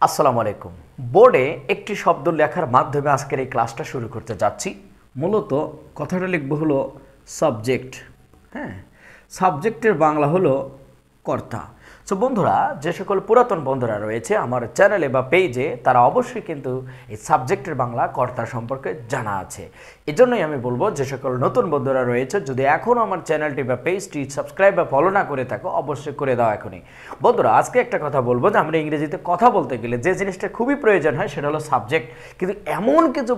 আসসালামু আলাইকুম। বোর্ডে একটি শব্দ লেখার মাধ্যমে আজকের এই ক্লাসটা শুরু করতে যাচ্ছি। মূলত কথাটা লিখব হলো সাবজেক্ট। হ্যাঁ, সাবজেক্টের বাংলা হলো কর্তা। সো বন্ধুরা, যে সকল পুরাতন বন্ধুরা রয়েছে আমার চ্যানেলে বা পেজে, তারা অবশ্যই কিন্তু এই সাবজেক্টের বাংলা কর্তা সম্পর্কে জানা আছে। এজন্যই আমি বলবো, যে সকল নতুন বন্ধুরা রয়েছে, যদি এখনও আমার চ্যানেলটি বা পেজটি সাবস্ক্রাইব বা ফলো না করে থাকো, অবশ্যই করে দাও এখনই। বন্ধুরা, আজকে একটা কথা বলবো যে আমরা ইংরেজিতে কথা বলতে গেলে যে জিনিসটা খুবই প্রয়োজন হয় সেটা হলো সাবজেক্ট। কিন্তু এমন কিছু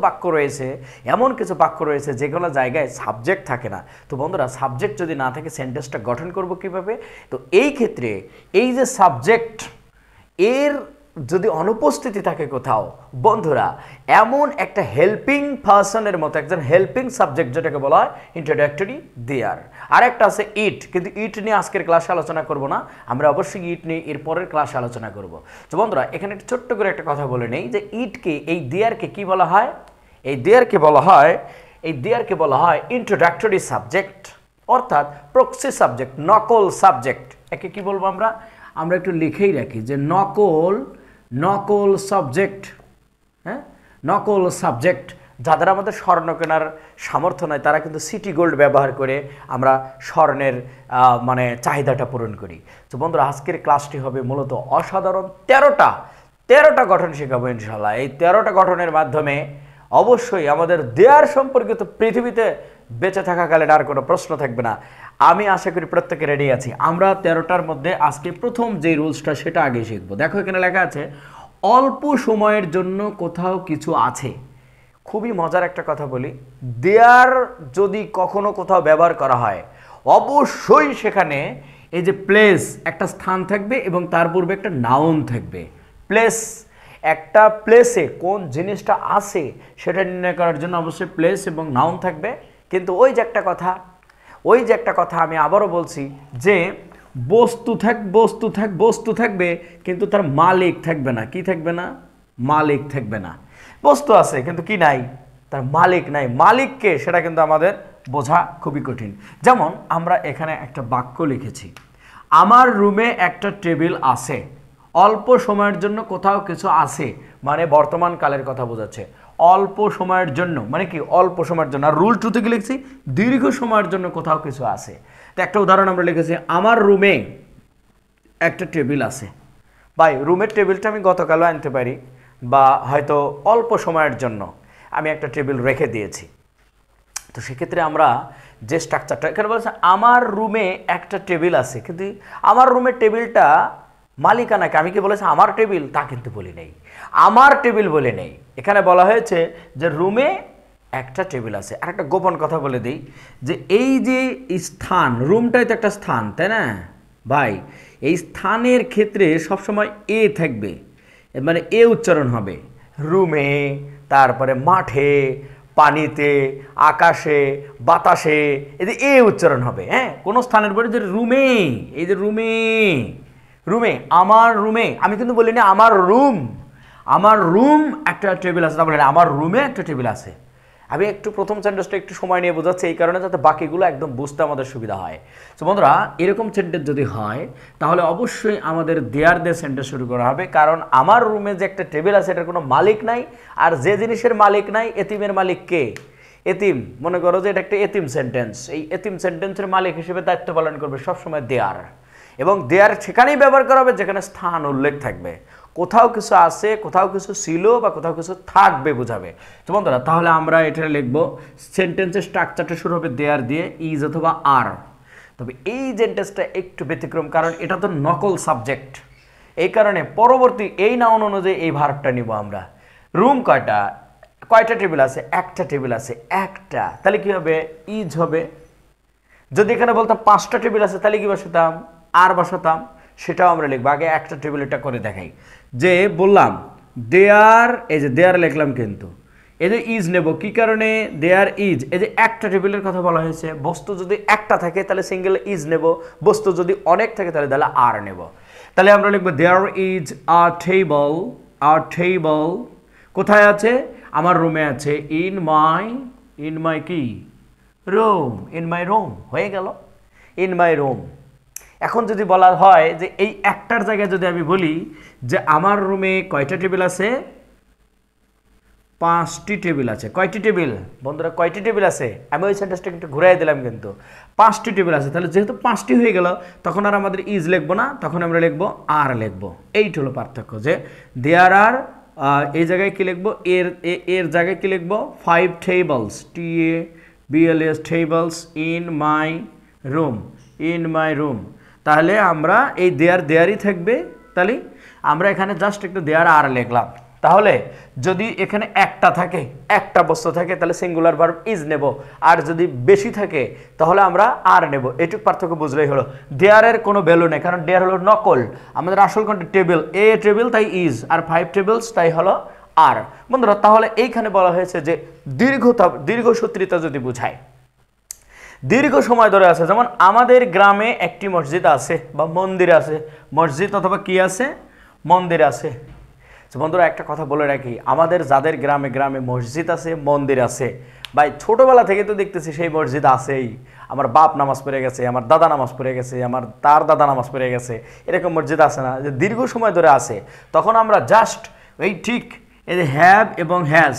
বাক্য রয়েছে যেগুলো জায়গায় সাবজেক্ট থাকে না। তো বন্ধুরা, সাবজেক্ট যদি না থাকে সেন্টেন্সটা গঠন করব কিভাবে? তো এই ক্ষেত্রে এই যে সাবজেক্ট, এর যদি অনুপস্থিতি থাকে কোথাও, বন্ধুরা এমন একটা হেল্পিং পার্সনের মতো, একজন হেল্পিং সাবজেক্ট যেটাকে বলা হয় ইন্ট্রোডাক্টরি দেয়ার। আর একটা আছে ইট, কিন্তু ইট নিয়ে আজকের ক্লাসে আলোচনা করব না, আমরা অবশ্যই ইট নিয়ে এর পরের ক্লাসে আলোচনা করব। তো বন্ধুরা, এখানে একটা ছোট্ট করে একটা কথা বলে নেই যে ইটকে, এই দেয়ারকে কি বলা হয়? এই দেয়ারকে বলা হয় ইন্ট্রোডাক্টরি সাবজেক্ট, অর্থাৎ প্রক্সি সাবজেক্ট, নকল সাবজেক্ট। একে কি বলবো আমরা একটু লিখেই রাখি যে নকল সাবজেক্ট। হ্যাঁ, নকল সাবজেক্ট। যাদের আমাদের স্বর্ণ কেনার সামর্থ্য নয়, তারা কিন্তু সিটি গোল্ড ব্যবহার করে আমরা স্বর্ণের চাহিদাটা পূরণ করি। তো বন্ধুরা, আজকের ক্লাসটি হবে মূলত অসাধারণ 13টা গঠন শেখাবো ইনশাল্লাহ। এই 13টা গঠনের মাধ্যমে অবশ্যই আমাদের দেয়ার সম্পর্কিত পৃথিবীতে বেঁচে থাকাকালীন আর কোনো প্রশ্ন থাকবে না। আমি আশা করি প্রত্যেকে রেডি আছি। আমরা 13টার মধ্যে আজকে প্রথম যে রুলসটা সেটা আগে শিখবো। দেখো, এখানে লেখা আছে অল্প সময়ের জন্য কোথাও কিছু আছে। খুবই মজার একটা কথা বলি, দেয়ার যদি কখনো কোথাও ব্যবহার করা হয়, অবশ্যই সেখানে এই যে প্লেস, একটা স্থান থাকবে এবং তার পূর্বে একটা নাউন থাকবে। প্লেস, একটা প্লেসে কোন জিনিসটা আছে সেটা নির্ণয় করার জন্য অবশ্যই প্লেস এবং নাউন থাকবে। কিন্তু ওই যে একটা কথা আমি আবারও বলছি যে বস্তু থাকবে কিন্তু তার মালিক থাকবে না। কি থাকবে না? মালিক থাকবে না। বস্তু আছে কিন্তু কি নাই? তার মালিক নাই। মালিককে, সেটা কিন্তু আমাদের বোঝা খুবই কঠিন। যেমন আমরা এখানে একটা বাক্য লিখেছি, আমার রুমে একটা টেবিল আছে। অল্প সময়ের জন্য কোথাও কিছু আছে মানে বর্তমান কালের কথা বোঝাচ্ছে। অল্প সময়ের জন্য মানে কি? অল্প সময়ের জন্য। আর রুল 2 থেকে লিখছি দীর্ঘ সময়ের জন্য কোথাও কিছু আছে। তো একটা উদাহরণ আমরা লিখেছি, আমার রুমে একটা টেবিল আছে। ভাই, রুমের টেবিলটা আমি গতকালও আনতে পারি, বা হয়তো অল্প সময়ের জন্য আমি একটা টেবিল রেখে দিয়েছি। তো সেক্ষেত্রে আমরা যে স্ট্রাকচারটা এখানে বলছে, আমার রুমে একটা টেবিল আছে, কিন্তু আমার রুমের টেবিলটা মালিকানাকে, আমি কি বলেছি আমার টেবিল? তা কিন্তু বলি নেই, আমার টেবিল বলে নেই। এখানে বলা হয়েছে যে রুমে একটা টেবিল আছে। আর একটা গোপন কথা বলে দিই, যে এই যে স্থান, রুমটাই তো একটা স্থান, তাই না ভাই? এই স্থানের ক্ষেত্রে সবসময় এ থাকবে, মানে এ উচ্চারণ হবে। রুমে, তারপরে মাঠে, পানিতে, আকাশে, বাতাসে, এই যে এ উচ্চারণ হবে। হ্যাঁ, কোনো স্থানের পরে যে রুমে, এই যে রুমে, আমার রুমে, আমি কিন্তু বলিনি আমার রুম একটা টেবিল আছে, তা বলি না, আমার রুমে একটা টেবিল আছে। আমি একটু প্রথম সেন্টেন্সটা একটু সময় নিয়ে বোঝাচ্ছি, এই কারণে যাতে বাকিগুলো একদম বুঝতে আমাদের সুবিধা হয়। তো বন্ধুরা, এরকম সেন্টেন্স যদি হয় তাহলে অবশ্যই আমাদের দেয়ার দিয়ে সেন্টেন্স শুরু করা হবে, কারণ আমার রুমে যে একটা টেবিল আছে এটার কোনো মালিক নাই। আর যে জিনিসের মালিক নাই, এতিমের মালিক কে? এতিম। মনে করো যে এটা একটা এতিম সেন্টেন্স, এই এতিম সেন্টেন্সের মালিক হিসেবে দায়িত্ব পালন করবে সবসময় দেয়ার। এবং দেয়ার সেখানেই ব্যবহার করা হবে যেখানে স্থান উল্লেখ থাকবে। কোথাও কিছু আছে, কোথাও কিছু ছিল, বা কোথাও কিছু থাকবে বোঝাবে। তো বন্ধুরা, তাহলে আমরা এটা লিখবো, সেন্টেন্সের স্ট্রাকচারটা শুরু হবে দেয়ার দিয়ে, ইজ অথবা আর। তবে এই সেন্টেন্সটা একটু ব্যতিক্রম, কারণ এটা তো নকল সাবজেক্ট। এই কারণে পরবর্তী এই নাউন অনুযায়ী এই ভার্বটা নিব আমরা। রুম কয়টা টেবিল আছে? একটা টেবিল আছে, একটা। তাহলে কি হবে? ইজ হবে। যদি এখানে বলতাম 5টা টেবিল আছে, তাহলে কি বসাতাম? আর বসাতাম। সেটাও আমরা লিখবো। আগে একটা টেবিল এটা করে দেখাই, যে বললাম দেয়ার, এই যে দেয়ার লিখলাম, কিন্তু এই যে ইজ নেব। কি কারণে? দেয়ার ইজ, এই যে একটা টেবিলের কথা বলা হয়েছে। বস্তু যদি একটা থাকে তাহলে সিঙ্গেল ইজ নেব, বস্তু যদি অনেক থাকে তাহলে আর নেব। তাহলে আমরা লিখবো দেয়ার ইজ আ টেবল। কোথায় আছে? আমার রুমে আছে। ইন মাই কি? রুম। ইন মাই রুম হয়ে গেল, ইন মাই রুম। এখন যদি বলা হয় যে এই একটার জায়গায় যদি আমি বলি যে আমার রুমে কয়টা টেবিল আছে, 5টি টেবিল আছে। কয়টি টেবিল বন্ধুরা, কয়টি টেবিল আছে? আমি ওই সেন্টেন্সটাকে একটু ঘুরাই দিলাম, কিন্তু 5টি টেবিল আছে। তাহলে যেহেতু 5টি হয়ে গেল, তখন আর আমাদের ইজ লিখবো না, তখন আমরা লিখবো আর লিখবো। এইটা হলো পার্থক্য, যে দেয়ার আর এই জায়গায় কি লিখবো, এর জায়গায় কি লিখবো, 5 tables, TABLS tables in my room, in my room. তাহলে আমরা এই দেয়ারই থাকবে, তাহলে আমরা এখানে জাস্ট একটু দেয়ার আর লিখলাম। তাহলে যদি এখানে একটা থাকে, একটা বস্তু থাকে, তাহলে সিঙ্গুলার ভার্ব ইজ নেব, আর যদি বেশি থাকে তাহলে আমরা আর নেব। এইটুকু পার্থক্য বুঝলেই হলো। দেয়ারের কোনো ভ্যালু নেই, কারণ দেয়ার হলো নকল। আমাদের আসল কোনটা, টেবিল, এ টেবিল তাই ইজ, আর 5 টেবিলস তাই হলো আর। বন্ধুরা তাহলে এইখানে বলা হয়েছে যে দীর্ঘসূত্রিতা যদি বুঝায়, দীর্ঘ সময় ধরে আছে, যেমন আমাদের গ্রামে একটি মসজিদ আছে বা মন্দির আছে, মসজিদ অথবা কি আছে, মন্দির আছে। বন্ধুরা একটা কথা বলে রাখি, আমাদের যাদের গ্রামে গ্রামে মসজিদ আছে, মন্দির আছে, ভাই ছোটবেলা থেকে তো দেখতেছি সেই মসজিদ আছেই। আমার বাপ নামাজ পড়ে গেছে, আমার দাদা নামাজ পড়ে গেছে, তার দাদা নামাজ পড়ে গেছে, এরকম মসজিদ আছে না, যে দীর্ঘ সময় ধরে আছে। তখন আমরা জাস্ট এই ঠিক এই যে হ্যাভ এবং হ্যাজ,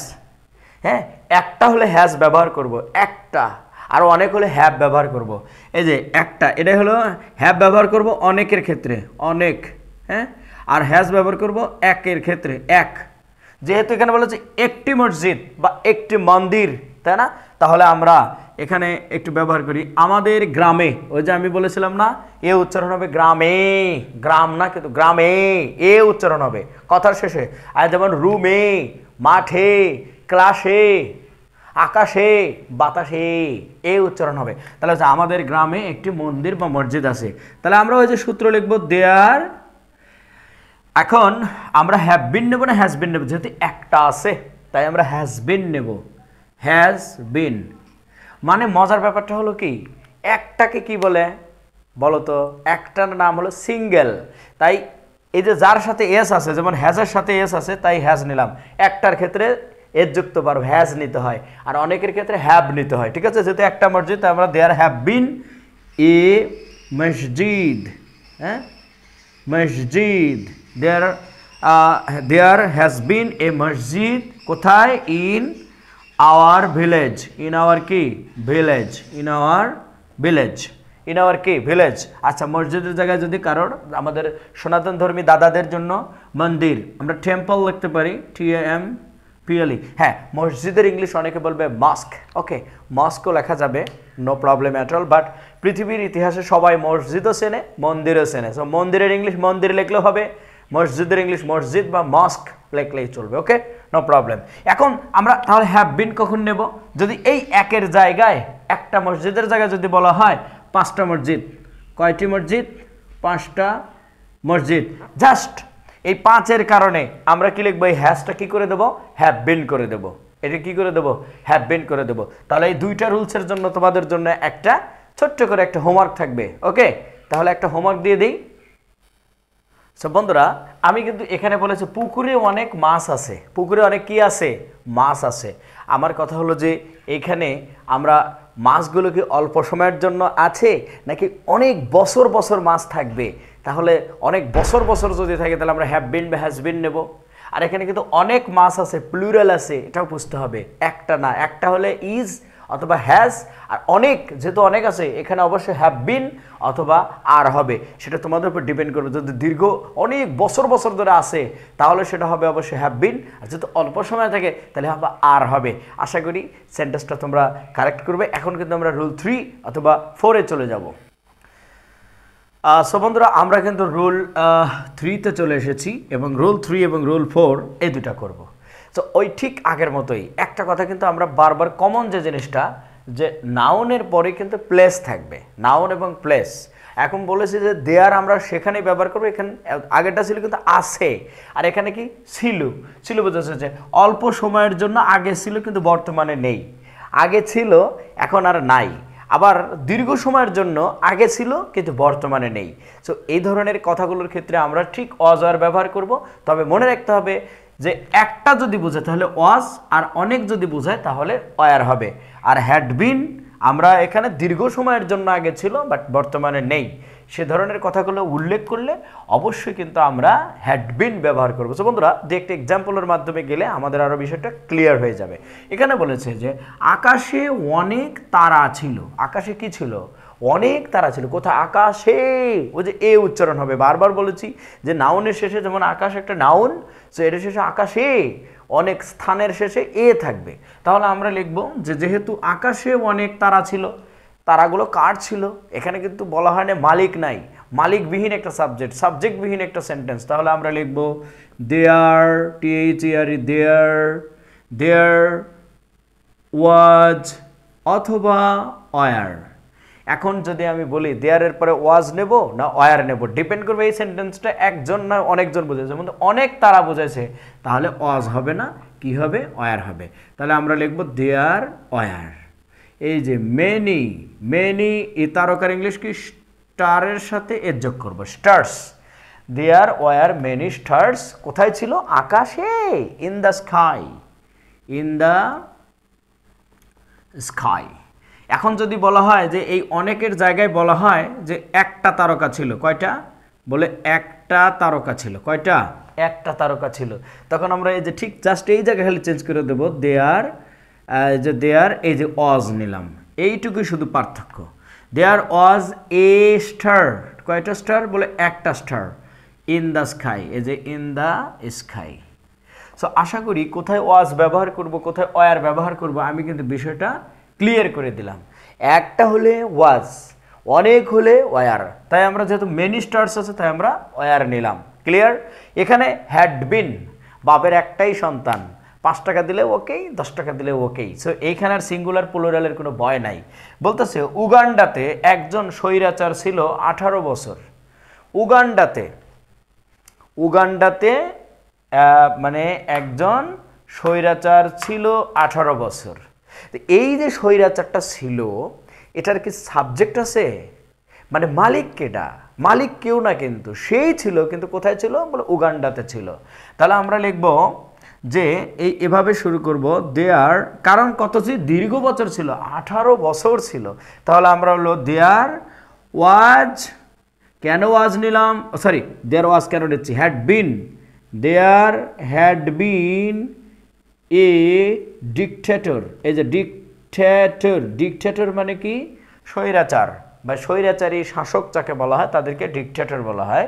হ্যাঁ, একটা হলে হ্যাজ ব্যবহার করব, একটা, আর অনেক হলে হ্যাভ ব্যবহার করব। এই যে একটা, এটাই হলো হ্যাভ ব্যবহার করব অনেকের ক্ষেত্রে, অনেক, হ্যাঁ, আর হ্যাজ ব্যবহার করব একের ক্ষেত্রে, এক। যেহেতু এখানে বলেছে একটি মসজিদ বা একটি মন্দির, তাই না, তাহলে আমরা এখানে একটু ব্যবহার করি আমাদের গ্রামে। ওই যে আমি বলেছিলাম না, এ উচ্চারণ হবে গ্রামে, গ্রাম না কিন্তু গ্রামে, এ উচ্চারণ হবে কথার শেষে। আর যেমন রুমে, মাঠে, ক্লাসে, আকাশে, বাতাসে, এ উচ্চারণ হবে। তাহলে হচ্ছে আমাদের গ্রামে একটি মন্দির বা মসজিদ আছে। তাহলে আমরা ওই যে সূত্র লিখবো দেয়ার। এখন আমরা হ্যাভ বিন নেব না হ্যাজ বিন নেব, যেহেতু একটা আছে তাই আমরা হ্যাজ বিন নেব, হ্যাজ বিন। মানে মজার ব্যাপারটা হলো কি, একটাকে কি বলে বলো তো, একটার নাম হলো সিঙ্গেল। তাই এই যে যার সাথে এস আছে, যেমন হ্যাজের সাথে এস আছে তাই হ্যাজ নিলাম। একটার ক্ষেত্রে এর যুক্ত ভার্ব হ্যাজ নিতে হয়, আর অনেকের ক্ষেত্রে হ্যাভ নিতে হয়, ঠিক আছে। যেহেতু একটা মসজিদ তাই আমরা দেয়ার হ্যাভ বিন এ মসজিদ, হ্যাঁ, মসজিদ, দেয়ার হ্যাজ বিন এ মসজিদ, কোথায়, in our village, in our কি village, in our village, in our কি ভিলেজ। আচ্ছা, মসজিদের জায়গায় যদি কারোর, আমাদের সনাতন ধর্মী দাদাদের জন্য মন্দির, আমরা টেম্পল লিখতে পারি, TAMPLE। হ্যাঁ, মসজিদের ইংলিশ অনেকে বলবে মস্ক, ওকে, মস্কও লেখা যাবে, no problem at all. But পৃথিবীর ইতিহাসে সবাই মসজিদও চেনে, মন্দিরও চেনে। সো মন্দিরের ইংলিশ মন্দির লিখলেও হবে, মসজিদের ইংলিশ মসজিদ বা মস্ক লিখলেই চলবে, ওকে, নো প্রবলেম। এখন আমরা তাহলে হ্যাভ বিন কখন নেব, যদি এই একের জায়গায়, একটা মসজিদের জায়গায় যদি বলা হয় 5টা মসজিদ, কয়টি মসজিদ, 5টা মসজিদ, জাস্ট এই 5-এর কারণে আমরা কি লিখবো, এই হ্যাজটা কি করে দেবো, হ্যাভ বিন করে দেবো। এটা কি করে দেবো, হ্যাভ বিন করে দেবো। তাহলে এই দুইটা রুলসের জন্য তোমাদের জন্য একটা ছোট্ট করে একটা হোমওয়ার্ক থাকবে, ওকে। তাহলে একটা হোমওয়ার্ক দিয়ে দিই। সো বন্ধুরা, আমি কিন্তু এখানে বলেছি পুকুরে অনেক মাছ আছে, পুকুরে অনেক কি আছে, মাছ আছে। আমার কথা হলো যে এইখানে আমরা মাছগুলো কি অল্প সময়ের জন্য আছে নাকি অনেক বছর বছর মাছ থাকবে? তাহলে অনেক বছর বছর যদি থাকে তাহলে আমরা হ্যাভ বিন বা হ্যাজ বিন নেব। আর এখানে কিন্তু অনেক মাছ আছে, প্লুরাল আছে, এটাও বুঝতে হবে, একটা না। একটা হলে ইজ অথবা হ্যাজ, আর অনেক, যেহেতু অনেক আছে এখানে অবশ্যই হ্যাভ বিন অথবা আর হবে, সেটা তোমাদের উপর ডিপেন্ড করবে। যদি দীর্ঘ অনেক বছর বছর ধরে আসে তাহলে সেটা হবে অবশ্যই হ্যাভ বিন, আর যেহেতু অল্প সময় থাকে তাহলে হবে আর হবে। আশা করি সেন্টেন্সটা তোমরা কারেক্ট করবে। এখন কিন্তু আমরা রুল 3 অথবা 4-এ চলে যাব। সো বন্ধুরা, আমরা কিন্তু রুল 3-তে চলে এসেছি, এবং রুল 3 এবং রুল 4 এই দুটা করব। তো ওই ঠিক আগের মতোই একটা কথা কিন্তু আমরা বারবার কমন যে জিনিসটা, যে নাউনের পরে কিন্তু প্লেস থাকবে, নাউন এবং প্লেস। এখন বলেছি যে দেয়ার আমরা সেখানেই ব্যবহার করবো, এখানে আগেরটা ছিল কিন্তু আছে, আর এখানে কি ছিল, ছিল বোঝাচ্ছে যে অল্প সময়ের জন্য আগে ছিল কিন্তু বর্তমানে নেই, আগে ছিল এখন আর নাই। আবার দীর্ঘ সময়ের জন্য আগে ছিল কিন্তু বর্তমানে নেই। সো এই ধরনের কথাগুলোর ক্ষেত্রে আমরা ঠিক ওয়াজ আর ব্যবহার করব। তবে মনে রাখতে হবে যে একটা যদি বোঝায় তাহলে ওয়াজ, আর অনেক যদি বোঝায় তাহলে ওয়ার হবে। আর হ্যাড বিন আমরা এখানে দীর্ঘ সময়ের জন্য আগে ছিল বাট বর্তমানে নেই, সে ধরনের কথাগুলো উল্লেখ করলে অবশ্যই কিন্তু আমরা হ্যাড বিন ব্যবহার করবো। তো বন্ধুরা যে একটা এক্সাম্পলের মাধ্যমে গেলে আমাদের আরও বিষয়টা ক্লিয়ার হয়ে যাবে। এখানে বলেছে যে আকাশে অনেক তারা ছিল। আকাশে কি ছিল? অনেক তারা ছিল। কোথায়? আকাশে। ওই যে এ উচ্চারণ হবে, বারবার বলেছি যে নাউনের শেষে যেমন আকাশ একটা নাউন, সো এর শেষে আকাশে, অনেক স্থানের শেষে এ থাকবে। তাহলে আমরা লিখব যে যেহেতু আকাশে অনেক তারা ছিল, তারাগুলো কার ছিল? এখানে কিন্তু বলা হয় না মালিক নাই, মালিকবিহীন একটা সাবজেক্ট, সাবজেক্টবিহীন একটা সেন্টেন্স। তাহলে আমরা লিখব দেয়ার, THERE, দেয়ার ওয়াজ অথবা ওয়ার। এখন যদি আমি বলি দেয়ারের পরে ওয়াজ নেব না ওয়ার নেব, ডিপেন্ড করবে এই সেন্টেন্সটা একজন না অনেকজন বোঝাচ্ছে। যেমন অনেক তারা বোঝাইছে, তাহলে ওয়াজ হবে না, কি হবে? ওয়ার হবে। তাহলে আমরা লিখব দেয়ার ওয়ার। এই যে মেনি, মেনি এই তারকার ইংলিশ কি? স্টারের সাথে এর যোগ করবো, stars. There were many stars. কোথায় ছিল? আকাশে, in the sky, in the sky. এখন যদি বলা হয় যে এই অনেকের জায়গায় বলা হয় যে একটা তারকা ছিল, কয়টা? বলে একটা তারকা ছিল। কয়টা? একটা তারকা ছিল। তখন আমরা এই যে ঠিক জাস্ট এই জায়গায় খালি চেঞ্জ করে দেবো, দেয়ার, যে দেয়ার, এই যে ওয়াজ নিলাম, এইটুকুই শুধু পার্থক্য। দেয়ার ওয়াজ এ স্টার। কয়টা স্টার? বলে একটা স্টার। ইন দ্য স্কাই, এই যে ইন দ্য স্কাই। সো আশা করি কোথায় ওয়াজ ব্যবহার করব, কোথায় ওয়ার ব্যবহার করব, আমি কিন্তু বিষয়টা ক্লিয়ার করে দিলাম। একটা হলে ওয়াজ, অনেক হলে ওয়ার। তাই আমরা যেহেতু মেনি স্টার্স আছে তাই আমরা ওয়ার নিলাম। ক্লিয়ার? এখানে হ্যাড বিন, বাপের একটাই সন্তান, 5 টাকা দিলে ওকেই, 10 টাকা দিলে ওকেই। সো এইখানে আর সিঙ্গুলার প্লুরালের কোনো ভয় নাই। বলতেছে উগান্ডাতে একজন স্বৈরাচার ছিল 18 বছর। উগান্ডাতে, উগান্ডাতে মানে একজন স্বৈরাচার ছিল 18 বছর। এই যে স্বৈরাচারটা ছিল, এটার কি সাবজেক্ট আছে? মানে মালিক কেডা? মালিক কেউ না, কিন্তু সেই ছিল। কিন্তু কোথায় ছিল? বলে উগান্ডাতে ছিল। তাহলে আমরা লিখব যে এই এভাবে শুরু করব দেয়ার, কারণ কত ছিল? দীর্ঘ বছর ছিল, 18 বছর ছিল। তাহলে আমরা হলো দেয়ার ওয়াজ, কেন ওয়াজ নিলাম? সরি, দেয়ার ওয়াজ কেন নিচ্ছি? Had been, there had been a dictator. এই যে ডিকটেটর, ডিকটেটর মানে কি? স্বৈরাচার বা স্বৈরাচারী শাসক যাকে বলা হয় তাদেরকে ডিকটেটর বলা হয়।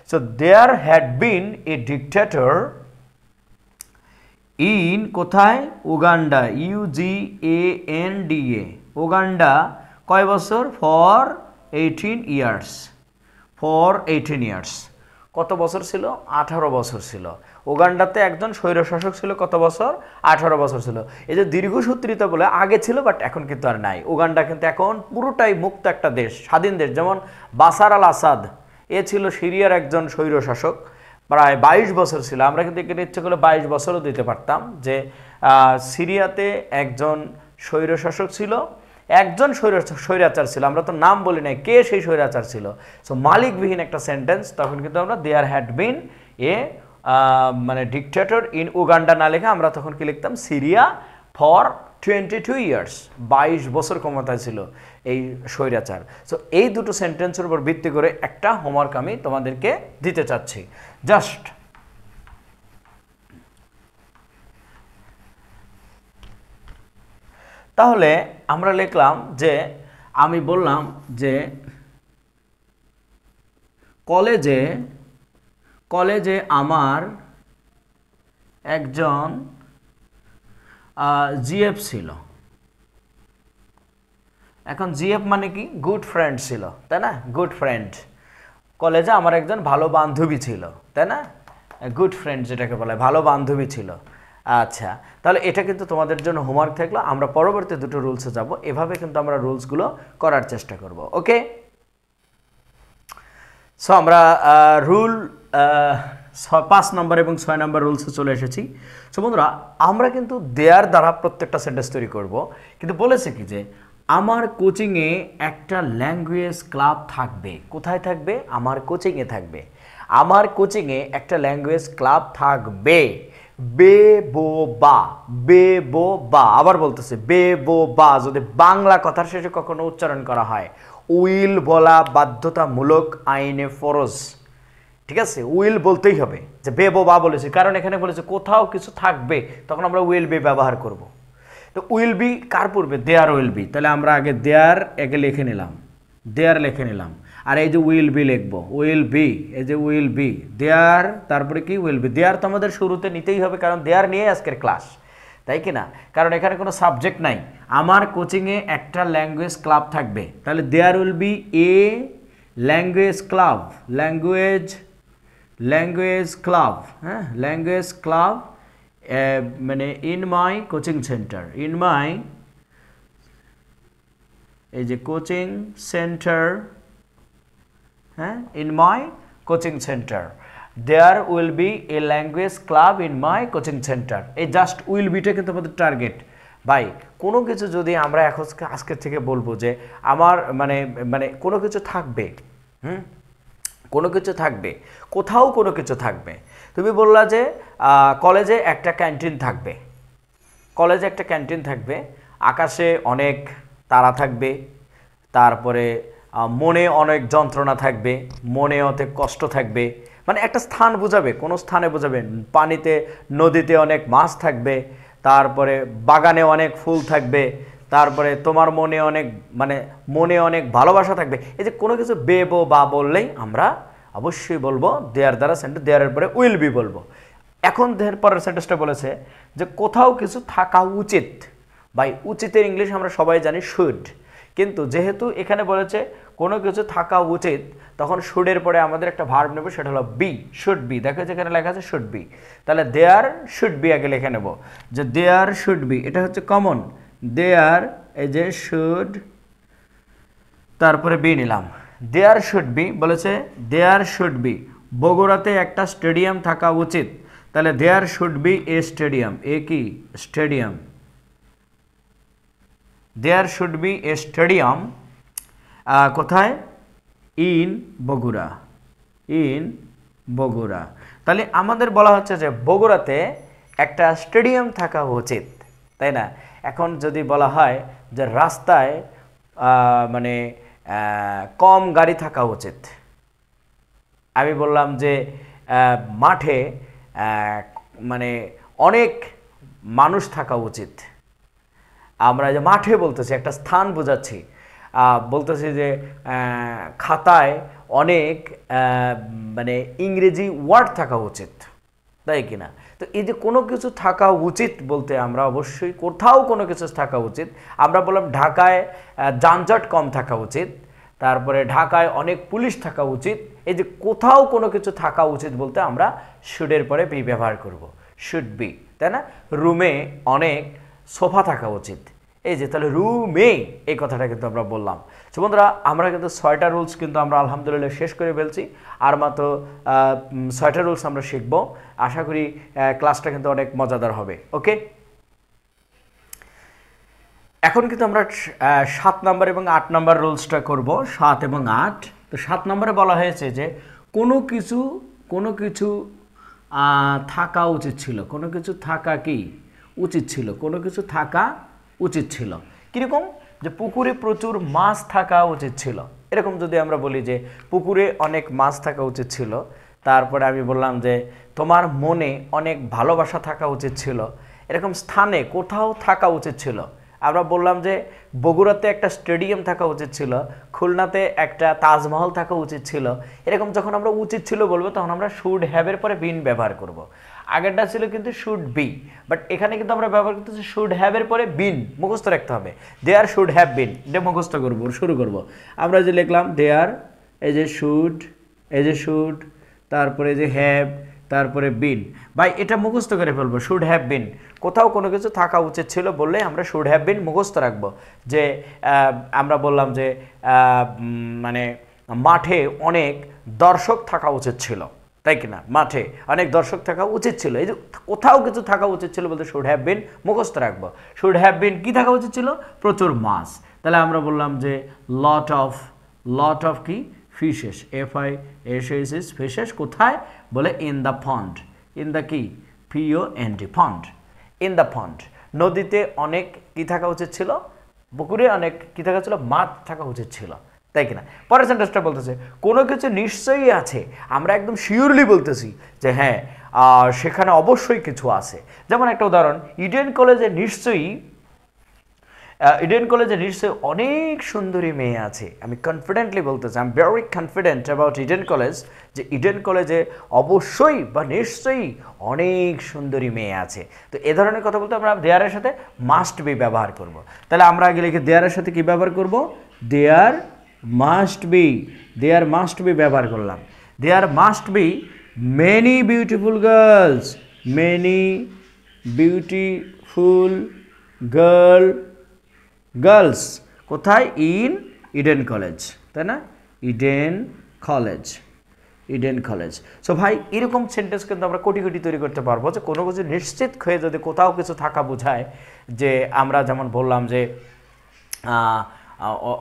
So there had been a dictator in, কোথায়? Uganda, UGANDA। উগান্ডা কয় বছর? For 18 years. For 18 years. কত বছর ছিল? 18 বছর ছিল। উগান্ডাতে একজন স্বৈরশাসক ছিল, কত বছর? 18 বছর ছিল। এই যে দীর্ঘসূত্রিতা বলে আগে ছিল, বাট এখন কিন্তু আর নাই। উগান্ডা কিন্তু এখন পুরোটাই মুক্ত একটা দেশ, স্বাধীন দেশ। যেমন বাশার আল আসাদ, এ ছিল সিরিয়ার একজন স্বৈরশাসক, প্রায় 22 বছর ছিল। আমরা কিন্তু এখানে ইচ্ছে করলে 22 বছরও দিতে পারতাম, যে সিরিয়াতে একজন স্বৈরশাসক ছিল, একজন স্বৈরাচার ছিল। আমরা তো নাম বলি নাই, কে সেই স্বৈরাচার ছিল। সো মালিকবিহীন একটা সেন্টেন্স, তখন কিন্তু আমরা দেয়ার হ্যাড বিন এ মানে ডিকটেটর ইন উগান্ডা না লেখা আমরা তখন কি লিখতাম? সিরিয়া ফর 22 ইয়ার্স, 22 বছর ক্ষমতায় ছিল এই স্বৈরাচার। সো এই দুটো সেন্টেন্সের উপর ভিত্তি করে একটা হোমওয়ার্ক আমি তোমাদেরকে দিতে চাচ্ছি। জাস্ট তাহলে আমরা লিখলাম যে, আমি বললাম যে কলেজে, কলেজে আমার একজন জিএফ ছিল। এখন জিএফ মানে কি? গুড ফ্রেন্ড ছিল, তাই না? Good friend. কলেজে আমার একজন ভালো বান্ধবী ছিল, তাই না? গুড ফ্রেন্ড যেটাকে বলে, ভালো বান্ধবী ছিল। আচ্ছা, তাহলে এটা কিন্তু তোমাদের জন্য হোমওয়ার্ক থাকলো। আমরা পরবর্তী দুটো রুলসে যাব, এভাবে কিন্তু আমরা রুলসগুলো করার চেষ্টা করব। ওকে, সো আমরা রুল 5 নম্বর এবং 6 নম্বর রুলসে চলে এসেছি। সো বন্ধুরা, আমরা কিন্তু দেয়ার দ্বারা প্রত্যেকটা সেন্টেন্স তৈরি করব, কিন্তু বলেছে কি যে আমার কোচিংয়ে একটা ল্যাঙ্গুয়েজ ক্লাব থাকবে। কোথায় থাকবে? আমার কোচিংয়ে থাকবে। আমার কোচিংয়ে একটা ল্যাঙ্গুয়েজ ক্লাব থাকবে। বে বো বা, বে বো বা, আবার বলতেছে বে বো বা। যদি বাংলা কথার শেষে কখনো উচ্চারণ করা হয়, উইল বলা বাধ্যতামূলক, আইনে ফরজ। ঠিক আছে, উইল বলতেই হবে, যে বে বা বলেছি, কারণ এখানে বলেছে কোথাও কিছু থাকবে, তখন আমরা উইল বি ব্যবহার করব। তো উইল বি কার পূর্বে? There will be. তাহলে আমরা আগে দেয়ার একে লিখে নিলাম, দেয়ার লিখে নিলাম, আর এই যে উইল বি লিখবো, উইল বি, এই যে উইল বি, দেয়ার, তারপরে কি উইল বি। দেয়ার তো আমাদের শুরুতে নিতেই হবে, কারণ দেয়ার নিয়ে আজকের ক্লাস, তাই কি না? কারণ এখানে কোনো সাবজেক্ট নাই। আমার কোচিংয়ে একটা ল্যাঙ্গুয়েজ ক্লাব থাকবে, তাহলে there will be a language club, language club, হ্যাঁ, ল্যাঙ্গুয়েজ ক্লাব, মানে in my coaching centre, in my, এই যে কোচিং সেন্টার, হ্যাঁ, in my coaching centre, there will be a language club in my coaching centre. এই just will বিটা কিন্তু আমাদের target. ভাই কোনো কিছু যদি আমরা এখন আজকের থেকে বলবো যে আমার মানে মানে কোনো কিছু থাকবে, কোনো কিছু থাকবে, কোথাও কোনো কিছু থাকবে। তুমি বললা যে কলেজে একটা ক্যান্টিন থাকবে, কলেজে একটা ক্যান্টিন থাকবে, আকাশে অনেক তারা থাকবে, তারপরে মনে অনেক যন্ত্রণা থাকবে, মনে অনেক কষ্ট থাকবে, মানে একটা স্থান বোঝাবে, কোনো স্থানে বোঝাবে। পানিতে, নদীতে অনেক মাছ থাকবে, তারপরে বাগানে অনেক ফুল থাকবে, তারপরে তোমার মনে অনেক মানে মনে অনেক ভালোবাসা থাকবে। এই যে কোনো কিছু বে বা বললেই আমরা অবশ্যই বলবো দেয়ার দ্বারা সেন্টেন্স, দেয়ারের পরে উইল বি বলবো। এখন দেয়ার পরের সেন্টেন্সটা বলেছে যে কোথাও কিছু থাকা উচিত। ভাই উচিতের ইংলিশ আমরা সবাই জানি শুড, কিন্তু যেহেতু এখানে বলেছে কোনো কিছু থাকা উচিত, তখন শুডের পরে আমাদের একটা ভার্ব নেব, সেটা হলো বি, শুড বি। দেখো যেখানে লেখা আছে শুড বি, তাহলে দেয়ার শুড বি আগে লিখে নেব, যে দেয়ার শুড বি, এটা হচ্ছে কমন, দেয়ার, এই যে শুড, তারপরে বি নিলাম, দেয়ার শুড বি। বলেছে দেয়ার শুড বি বগুড়াতে একটা স্টেডিয়াম থাকা উচিত, তাহলে there should be a stadium, a কি stadium, there should be a stadium, কোথায়? In Bogura, in Bogura. তাহলে আমাদের বলা হচ্ছে যে বগুড়াতে একটা স্টেডিয়াম থাকা উচিত, তাই না? এখন যদি বলা হয় যে রাস্তায় মানে কম গাড়ি থাকা উচিত, আমি বললাম যে মাঠে মানে অনেক মানুষ থাকা উচিত। আমরা যে মাঠে বলতেছি, একটা স্থান বোঝাচ্ছি, বলতেছি যে খাতায় অনেক মানে ইংরেজি ওয়ার্ড থাকা উচিত, তাই কিনা? তো এই যে কোনো কিছু থাকা উচিত বলতে আমরা অবশ্যই কোথাও কোনো কিছু থাকা উচিত। আমরা বললাম ঢাকায় যানজট কম থাকা উচিত, তারপরে ঢাকায় অনেক পুলিশ থাকা উচিত। এই যে কোথাও কোনো কিছু থাকা উচিত বলতে আমরা শুডের পরে বি ব্যবহার করব, শুড বি, তাই না? রুমে অনেক সোফা থাকা উচিত, এই যে তাহলে রুমে, এই কথাটা কিন্তু আমরা বললাম। তো বন্ধুরা আমরা কিন্তু 6টা রুলস কিন্তু আমরা আলহামদুলিল্লাহ শেষ করে ফেলছি, আর মাত্র 6টা রুলস আমরা শিখব। আশা করি ক্লাসটা কিন্তু অনেক মজাদার হবে। ওকে, এখন কিন্তু আমরা 7 নম্বর এবং 8 নম্বর রুলসটা করব, 7 এবং 8। তো 7 নম্বরে বলা হয়েছে যে কোনো কিছু থাকা উচিত ছিল, কোনো কিছু থাকা কি উচিত ছিল, কোনো কিছু থাকা উচিত ছিল। কীরকম? যে পুকুরে প্রচুর মাছ থাকা উচিত ছিল। এরকম যদি আমরা বলি যে পুকুরে অনেক মাছ থাকা উচিত ছিল, তারপরে আমি বললাম যে তোমার মনে অনেক ভালোবাসা থাকা উচিত ছিল, এরকম স্থানে কোথাও থাকা উচিত ছিল। আমরা বললাম যে বগুড়াতে একটা স্টেডিয়াম থাকা উচিত ছিল, খুলনাতে একটা তাজমহল থাকা উচিত ছিল। এরকম যখন আমরা উচিত ছিল বলবো, তখন আমরা শুড হ্যাভের পরে বিন ব্যবহার করব। আগেরটা ছিল কিন্তু শুড বি, বাট এখানে কিন্তু আমরা ব্যবহার করতেছি শুড হ্যাভের পরে বিন, মুখস্থ রাখতে হবে। দেয়ার শুড হ্যাভ বিন, এটা মুখস্থ করবো, শুরু করব। আমরা যে লিখলাম দেয়ার, এই যে শুড, এই যে শুড, তারপরে যে হ্যাভ, তারপরে বিন। ভাই এটা মুখস্থ করে ফেলবো, শুড হ্যাভ বিন। কোথাও কোনো কিছু থাকা উচিত ছিল বললে আমরা শুড হ্যাভ বিন মুখস্থ রাখবো। যে আমরা বললাম যে মানে মাঠে অনেক দর্শক থাকা উচিত ছিল, তাই কিনা? মাঠে অনেক দর্শক থাকা উচিত ছিল, এই যে কোথাও কিছু থাকা উচিত ছিল বলতে শুড হ্যাভ বিন মুখস্থ রাখবো। শুড হ্যাভ বিন কি থাকা উচিত ছিল? প্রচুর মাছ। তাহলে আমরা বললাম যে লট অফ কি ফিশেস, FISHES ফিশেস, কোথায়? বলে in the pond, in the কি POND pond, in the pond. নদীতে অনেক কি থাকা উচিত ছিল? পুকুরে অনেক কি থাকা ছিল? মাছ থাকা উচিত ছিল, তাই কিনা? পরের সেন্টেন্সটা বলতেছে কোনো কিছু নিশ্চয়ই আছে, আমরা একদম শিওরলি বলতেছি যে হ্যাঁ সেখানে অবশ্যই কিছু আছে। যেমন একটা উদাহরণ, ইডেন কলেজে নিশ্চয়ই অনেক সুন্দরী মেয়ে আছে। আমি কনফিডেন্টলি বলতেছি, I am very confident about Eden college, যে ইডেন কলেজে অবশ্যই বা নিশ্চয়ই অনেক সুন্দরী মেয়ে আছে। তো এ ধরনের কথা বলতে আমরা দেয়ারের সাথে মাস্ট বি ব্যবহার করব। তাহলে আমরা আগে লিখে দেয়ারের সাথে কি ব্যবহার করব? দেয়ার মাস্ট বি ব্যবহার করলাম। There must be many beautiful girls কোথায়? ইন ইডেন কলেজ, তাই না? Eden college. সো ভাই এরকম সেন্টেন্স কিন্তু আমরা কোটি কোটি তৈরি করতে পারবো, যে কোনো কিছু নিশ্চিত হয়ে যদি কোথাও কিছু থাকা বোঝায়। যে আমরা যেমন বললাম যে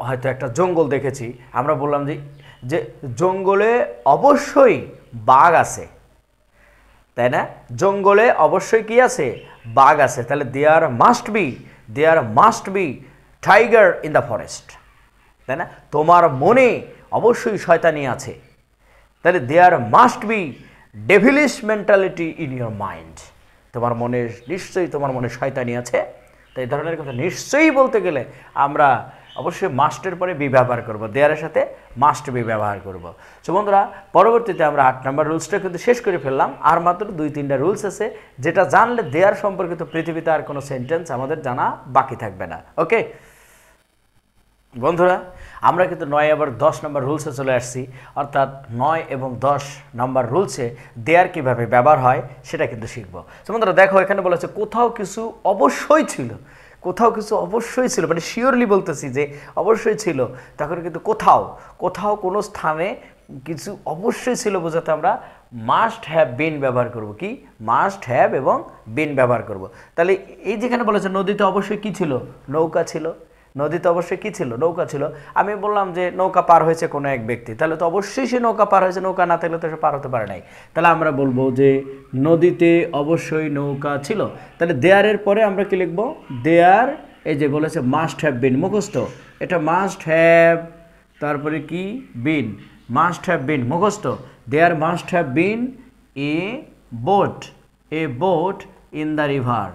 হয়তো একটা জঙ্গল দেখেছি, আমরা বললাম যে জঙ্গলে অবশ্যই বাঘ আছে, তাই না? জঙ্গলে অবশ্যই কি আছে? বাঘ আছে। তাহলে there must be tiger in the forest, তাই না? তোমার মনে অবশ্যই শয়তানি আছে, তাহলে there must be devilish mentality in your mind, তোমার মনে শয়তানি আছে। তো এই ধরনের কথা নিশ্চয়ই বলতে গেলে আমরা অবশ্যই মাস্টের পরে বি ব্যবহার করব, দেয়ারের সাথে মাস্ট বি ব্যবহার করব। সো বন্ধুরা, পরবর্তীতে আমরা 8 নম্বর রুলসটা কিন্তু শেষ করে ফেললাম। আর মাত্র 2-3টা রুলস আছে, যেটা জানলে দেয়ার সম্পর্কিত পৃথিবীতে আর কোনো সেন্টেন্স আমাদের জানা বাকি থাকবে না। ওকে বন্ধুরা, আমরা কিন্তু 9 আবার 10 নম্বর রুলসে চলে আসছি। অর্থাৎ 9 এবং 10 নম্বর রুলসে দেয়ার কীভাবে ব্যবহার হয় সেটা কিন্তু শিখবো। তো বন্ধুরা দেখো, এখানে বলেছে কোথাও কিছু অবশ্যই ছিল, মানে শিওরলি বলতেছি যে অবশ্যই ছিল। তখন কিন্তু কোথাও কোনো স্থানে কিছু অবশ্যই ছিল বোঝাতে আমরা মাস্ট হ্যাভ বিন ব্যবহার করব। কি? মাস্ট হ্যাভ এবং বিন ব্যবহার করব। তাহলে এই যেখানে বলেছে নদীতে অবশ্যই কি ছিল? নৌকা ছিল। নদীতে অবশ্যই কি ছিল? নৌকা ছিল। আমি বললাম যে নৌকা পার হয়েছে কোনো এক ব্যক্তি, তাহলে তো অবশ্যই সে নৌকা পার হয়েছে, নৌকা না থাকলে তো সে পার হতে পারে নাই। তাহলে আমরা বলবো যে নদীতে অবশ্যই নৌকা ছিল। তাহলে দেয়ারের পরে আমরা কি লিখবো? দেয়ার, এই যে বলেছে মাস্ট হ্যাভ বিন, মুখস্থ, এটা মাস্ট হ্যাভ, তারপরে কি? বিন, মাস্ট হ্যাভ বিন মুখস্থ। There must have been a boat in the river,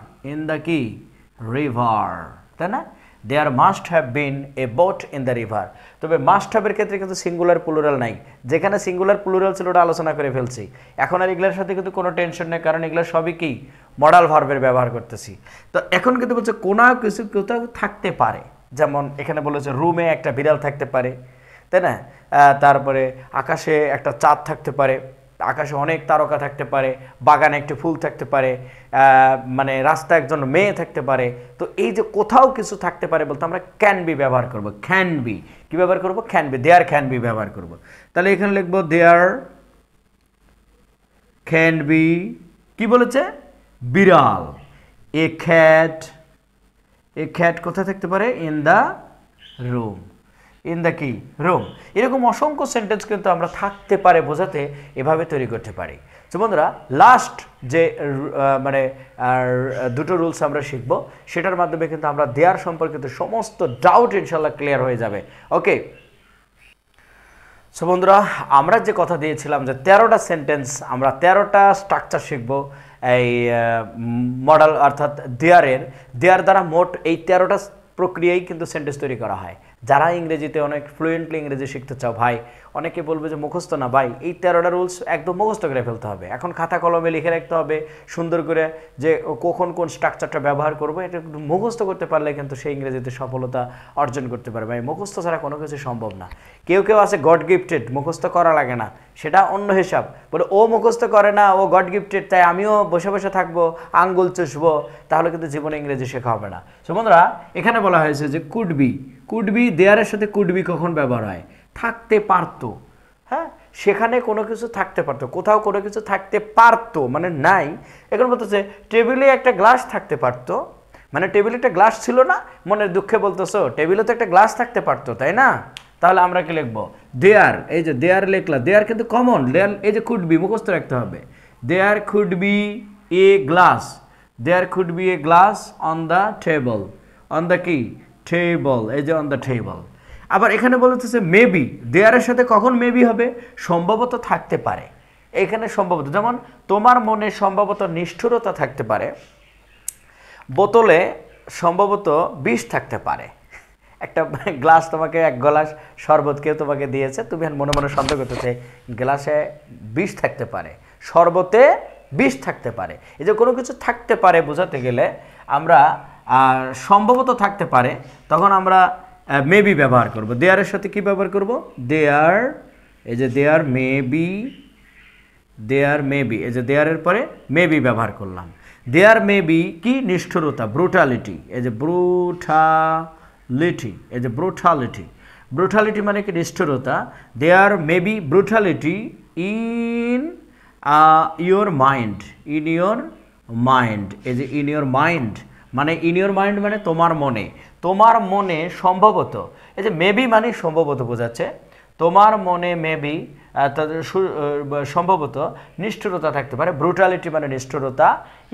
তাই না? There must have been a boat in the river. তবে মাস্ট হ্যাভের ক্ষেত্রে কিন্তু সিঙ্গুলার প্লুরাল নাই, যেখানে সিঙ্গুলার প্লুরাল ছিল ওটা আলোচনা করে ফেলছি। এখন আর এগুলোর সাথে কিন্তু কোনো টেনশন নেই, কারণ এগুলো সবই কি মডাল ভার্বের ব্যবহার করতেছি। তো এখন কিন্তু বলছে কোথাও থাকতে পারে, যেমন এখানে বলেছে রুমে একটা বিড়াল থাকতে পারে, তাই না? তারপরে আকাশে একটা চাঁদ থাকতে পারে, আকাশে অনেক তারকা থাকতে পারে, বাগানে একটি ফুল থাকতে পারে, মানে রাস্তায় একজন মেয়ে থাকতে পারে। তো এই যে কোথাও কিছু থাকতে পারে বলতে আমরা ক্যান বি ব্যবহার করব। ক্যান বি কি ব্যবহার করব? Can be, there can be ব্যবহার করব। তাহলে এখানে লিখবো দেয়ার ক্যান বি, কি বলেছে? বিড়াল। এ খ্যাট কোথায় থাকতে পারে? In the room, in the কি? রুম। এরকম অসংখ্য সেন্টেন্স কিন্তু আমরা থাকতে পারে বোঝাতে এভাবে তৈরি করতে পারি। তো বন্ধুরা, লাস্ট যে মানে দুটো রুলস আমরা শিখবো, সেটার মাধ্যমে কিন্তু আমরা দেয়ার সম্পর্কিত সমস্ত ডাউট ইনশাল্লাহ ক্লিয়ার হয়ে যাবে। ওকে, সো বন্ধুরা, আমরা যে কথা দিয়েছিলাম যে 13টা সেন্টেন্স, আমরা 13টা স্ট্রাকচার শিখবো এই মডেল, অর্থাৎ দেয়ার দ্বারা মোট এই 13টা প্রক্রিয়াই কিন্তু সেন্টেন্স তৈরি করা হয়। যারা ইংরেজিতে অনেক ফ্লুয়েন্টলি ইংরেজি শিখতে চাও ভাই, অনেকে বলবে যে মুখস্থ না ভাই, এই 13টা রুলস একদম মুখস্থ করে ফেলতে হবে। এখন খাতা কলমে লিখে রাখতে হবে সুন্দর করে, যে কখন কোন স্ট্রাকচারটা ব্যবহার করবো, এটা মুখস্থ করতে পারলে কিন্তু সেই ইংরেজিতে সফলতা অর্জন করতে পারবে। ভাই মুখস্থ ছাড়া কোনো কিছু সম্ভব না। কেউ আছে গড গিফটেড, মুখস্থ করা লাগে না, সেটা অন্য হিসাব। বলে ও মুখস্থ করে না, ও গড গিফটেড, তাই আমিও বসে বসে থাকবো, আঙ্গুল চুষবো, তাহলে কিন্তু জীবনে ইংরেজি শেখা হবে না। সো বন্ধুরা, এখানে বলা হয়েছে যে কুড বি, দেয়ারের সাথে কুড বি কখন ব্যবহার হয়? থাকতে পারতো। হ্যাঁ, সেখানে কোনো কিছু থাকতে পারতো, কোথাও কোনো কিছু থাকতে পারতো মানে নাই। এখন বলতেছে টেবিলে একটা গ্লাস থাকতে পারতো, মানে টেবিলে একটা গ্লাস ছিল না, মনের দুঃখে বলতেছো টেবিলে তো একটা গ্লাস থাকতে পারতো, তাই না? তাহলে আমরা কি লিখবো? দেয়ার, এই যে দেয়ার লিখলা, দেয়ার কিন্তু কমন, দেয়ার এই যে কুড বি মুখস্থ রাখতে হবে। There could be a glass, there could be a glass on the table, on the কি? টেবল, এই যে অন দ্য টেবল। আবার এখানে বলতেছে মেবি, দেয়ারের সাথে কখন মেবি হবে, সম্ভবত থাকতে পারে। এখানে সম্ভবত, যেমন তোমার মনে সম্ভবত নিষ্ঠুরতা থাকতে পারে, বোতলে সম্ভবত বিষ থাকতে পারে। একটা গ্লাস, তোমাকে এক গ্লাস শরবত কেউ তোমাকে দিয়েছে, তুমি মনে মনে সন্দেহ করতেছে গ্লাসে বিষ থাকতে পারে, শরবতে বিষ থাকতে পারে। এই যে কোনো কিছু থাকতে পারে বোঝাতে গেলে আমরা সম্ভবত থাকতে পারে, তখন আমরা মেবি ব্যবহার করব। দেয়ারের সাথে কি ব্যবহার করব, দেয়ার, এই যে দেয়ার মেবি, দেয়ার মেবি, এই যে দেয়ারের পরে মেবি ব্যবহার করলাম। দেয়ার মেবি কি, নিষ্ঠুরতা, ব্রুটালিটি, এই যে ব্রুটালিটি, এই যে ব্রুটালিটি, ব্রুটালিটি মানে কি, নিষ্ঠুরতা। There maybe brutality in your mind, in your mind, এই যে ইন ইয়োর মাইন্ড মানে, ইন ইয়োর মাইন্ড মানে তোমার মনে, তোমার মনে সম্ভবত, এই যে মেবি মানে সম্ভবত বোঝাচ্ছে, তোমার মনে মেবি সম্ভবত নিষ্ঠুরতা থাকতে পারে, ব্রুটালিটি মানে নিষ্ঠুরতা,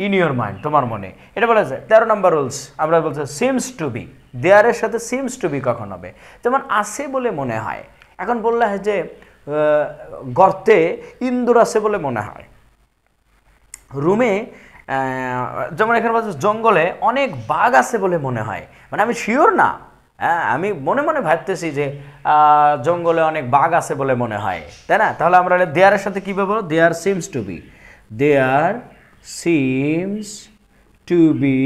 ইন ইয়োর মাইন্ড তোমার মনে। এটা বলা যায় 13 নম্বর রুলস, আমরা বলছি সিমস টু বি, দেয়ারের সাথে সিমস টু বি কখন হবে, যেমন আছে বলে মনে হয়। এখন বললে হয় যে গর্তে ইন্দুর আছে বলে মনে হয়, রুমে যেমন এখানে বলছে জঙ্গলে অনেক বাঘ আছে বলে মনে হয়, মানে আমি শিওর না, হ্যাঁ আমি মনে মনে ভাবতেছি যে জঙ্গলে অনেক বাঘ আছে বলে মনে হয়, তাই না? তাহলে আমরা দেয়ারের সাথে কী বলবো, there seems to be, there seems to be,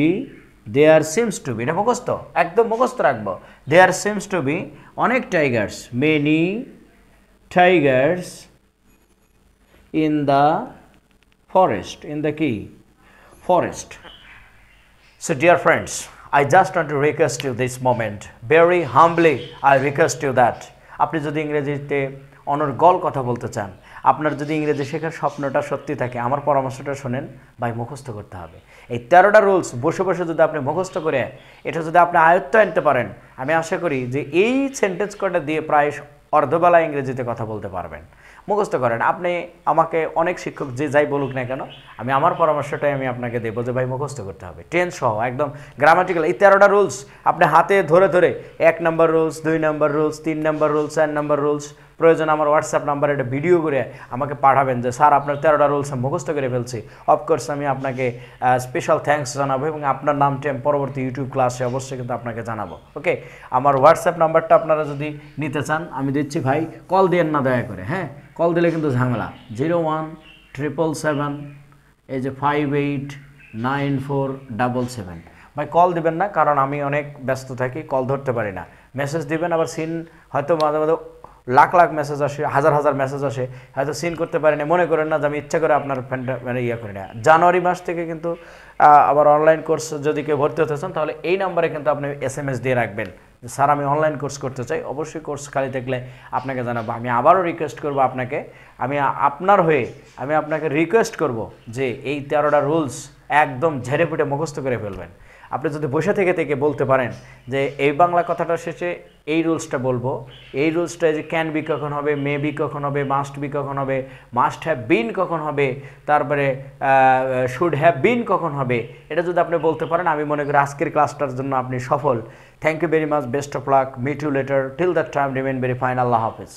there seems to be, এটা মুখস্থ, একদম মুখস্থ রাখবো। দেয়ার সিমস টু বি অনেক tigers, many tigers in the forest, in the কি, forest. So dear friends, I just want to request you this moment, very humbly I request you that আপনি যদি ইংরেজিতে অনর্গল কথা বলতে চান, আপনার যদি ইংরেজি শেখার স্বপ্নটা সত্যি থাকে, আমার পরামর্শটা শোনেন ভাই, মুখস্থ করতে হবে। এই 13টা রুলস বসে বসে যদি আপনি মুখস্থ করে এটা যদি আপনি আয়ত্ত আনতে পারেন, আমি আশা করি যে এই সেন্টেন্স কটা দিয়ে প্রায় অর্ধবেলা ইংরেজিতে কথা বলতে পারবেন। মুখস্থ করেন। আপনি আমাকে অনেক শিক্ষক যে যাই বলুক না কেন, আমি আমার পরামর্শটাই আমি আপনাকে দেবো যে ভাই মুখস্থ করতে হবে, টেন্স সহ একদম গ্রামাটিক্যাল। এই 13টা রুলস আপনি হাতে ধরে ধরে 1 নম্বর রুলস, 2 নম্বর রুলস, 3 নম্বর রুলস, 4 নম্বর রুলস, প্রয়োজন আমার হোয়াটসঅ্যাপ নাম্বারে একটা ভিডিও করে আমাকে পাঠাবেন যে স্যার আপনার 13টা রুলস আমি মুখস্থ করে ফেলছি। অফকোর্স আমি আপনাকে স্পেশাল থ্যাঙ্কস জানাবো এবং আপনার নামটি আমি পরবর্তী ইউটিউব ক্লাসে অবশ্যই কিন্তু আপনাকে জানাবো। ওকে, আমার হোয়াটসঅ্যাপ নাম্বারটা আপনারা যদি নিতে চান আমি দিচ্ছি ভাই, কল দিয়েন না দয়া করে, হ্যাঁ কল দিলে কিন্তু ঝামেলা। 017777 এই যে 589477, ভাই কল দিবেন না, কারণ আমি অনেক ব্যস্ত থাকি, কল ধরতে পারি না। মেসেজ দিবেন, আবার সিন হয়তো মাঝে মাঝে লাখ লাখ মেসেজ আসে, হাজার হাজার মেসেজ আসে, হয়তো সিন করতে পারি না, মনে করেন না যে আমি ইচ্ছা করে আপনার ফ্যানটা মানে ইয়ে করি না। জানুয়ারি মাস থেকে কিন্তু আবার অনলাইন কোর্স যদি কেউ ভর্তি হতে চান তাহলে এই নাম্বারে কিন্তু আপনি SMS দিয়ে রাখবেন যে স্যার আমি অনলাইন কোর্স করতে চাই, অবশ্যই কোর্স খালি থাকলে আপনাকে জানাবো। আমি আবারও রিকোয়েস্ট করব আপনাকে, আমি আপনার হয়ে আমি আপনাকে রিকোয়েস্ট করব যে এই 13টা রুলস একদম ঝেড়ে পুটে মুখস্থ করে ফেলবেন। আপনি যদি বসে থেকে থেকে বলতে পারেন যে এই বাংলা কথাটা শেষে এই রুলসটা বলবো, এই রুলসটা যে ক্যান বি কখন হবে, মে বি কখন হবে, মাস্ট বি কখন হবে, মাস্ট হ্যাভ বিন কখন হবে, তারপরে শুড হ্যাভ বিন কখন হবে, এটা যদি আপনি বলতে পারেন আমি মনে করি আজকের ক্লাসটার জন্য আপনি সফল। Thank you very much, best of luck, meet you later, till that time remain very fine, আল্লাহ হাফেজ।